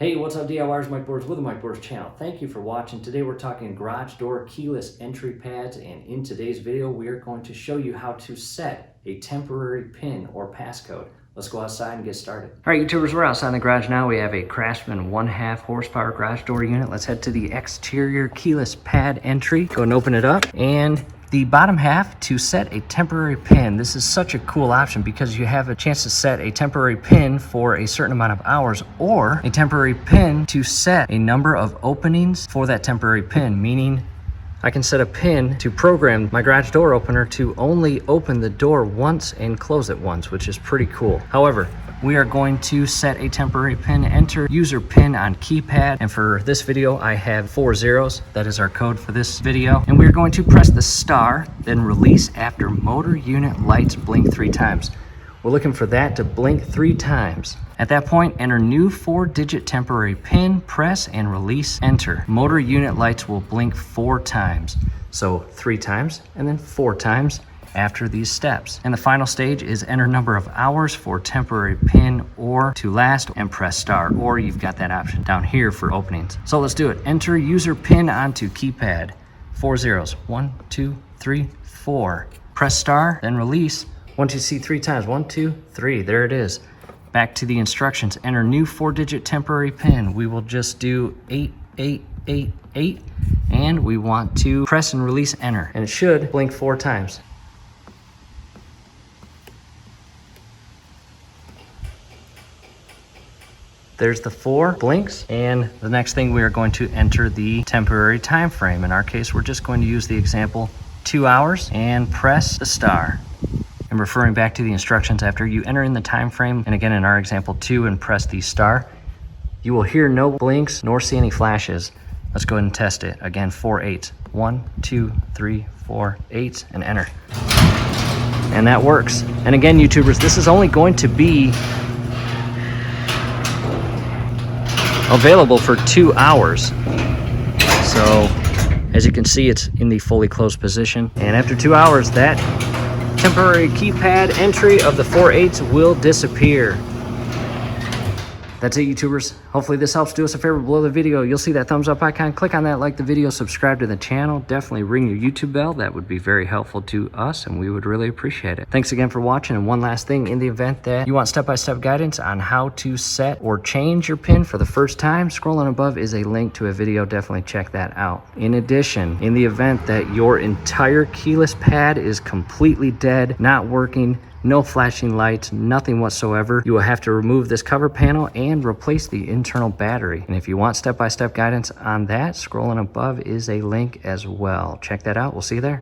Hey, what's up DIYers, Mike Borders with the Mike Borders channel. Thank you for watching. Today we're talking garage door keyless entry pads, and in today's video we are going to show you how to set a temporary pin or passcode. Let's go outside and get started. All right, YouTubers, we're outside in the garage now. We have a Craftsman 1/2 horsepower garage door unit. Let's head to the exterior keyless pad entry. Go and open it up, and the bottom half to set a temporary pin. This is such a cool option because you have a chance to set a temporary pin for a certain amount of hours, or a temporary pin to set a number of openings for that temporary pin, meaning I can set a pin to program my garage door opener to only open the door once and close it once, which is pretty cool. However, we are going to set a temporary pin, enter user pin on keypad, and for this video I have 4 zeros. That is our code for this video, and we're going to press the star, then release after motor unit lights blink 3 times. We're looking for that to blink 3 times. At that point, enter new 4-digit temporary pin, press and release enter. Motor unit lights will blink 4 times. So 3 times and then 4 times after these steps. And the final stage is enter number of hours for temporary pin or to last, and press star, or you've got that option down here for openings. So let's do it. Enter user pin onto keypad. 4 zeros. 1, 2, 3, 4. Press star, then release. 1, 2, see 3 times. 1, 2, 3. There it is. Back to the instructions. Enter new 4-digit temporary pin. We will just do 8888, and we want to press and release enter, and it should blink 4 times. There's the 4 blinks, and the next thing we are going to enter the temporary time frame. In our case, we're just going to use the example 2 hours and press the star. And referring back to the instructions, after you enter in the time frame, and again in our example 2, and press the star, you will hear no blinks nor see any flashes. Let's go ahead and test it. Again, 4 8s. 1, 2, 3, 4, 8, and enter. And that works. And again, YouTubers, this is only going to be available for 2 hours. So as you can see, it's in the fully closed position, and after 2 hours that temporary keypad entry of the 4 8s will disappear. That's it, YouTubers. Hopefully this helps. Do us a favor below the video. You'll see that thumbs up icon. Click on that, like the video, subscribe to the channel. Definitely ring your YouTube bell. That would be very helpful to us, and we would really appreciate it. Thanks again for watching. And one last thing, in the event that you want step-by-step guidance on how to set or change your pin for the first time, scrolling above is a link to a video. Definitely check that out. In addition, in the event that your entire keyless pad is completely dead, not working, no flashing lights, nothing whatsoever, you will have to remove this cover panel and replace the internal battery. And if you want step-by-step guidance on that, scrolling above is a link as well. Check that out. We'll see you there.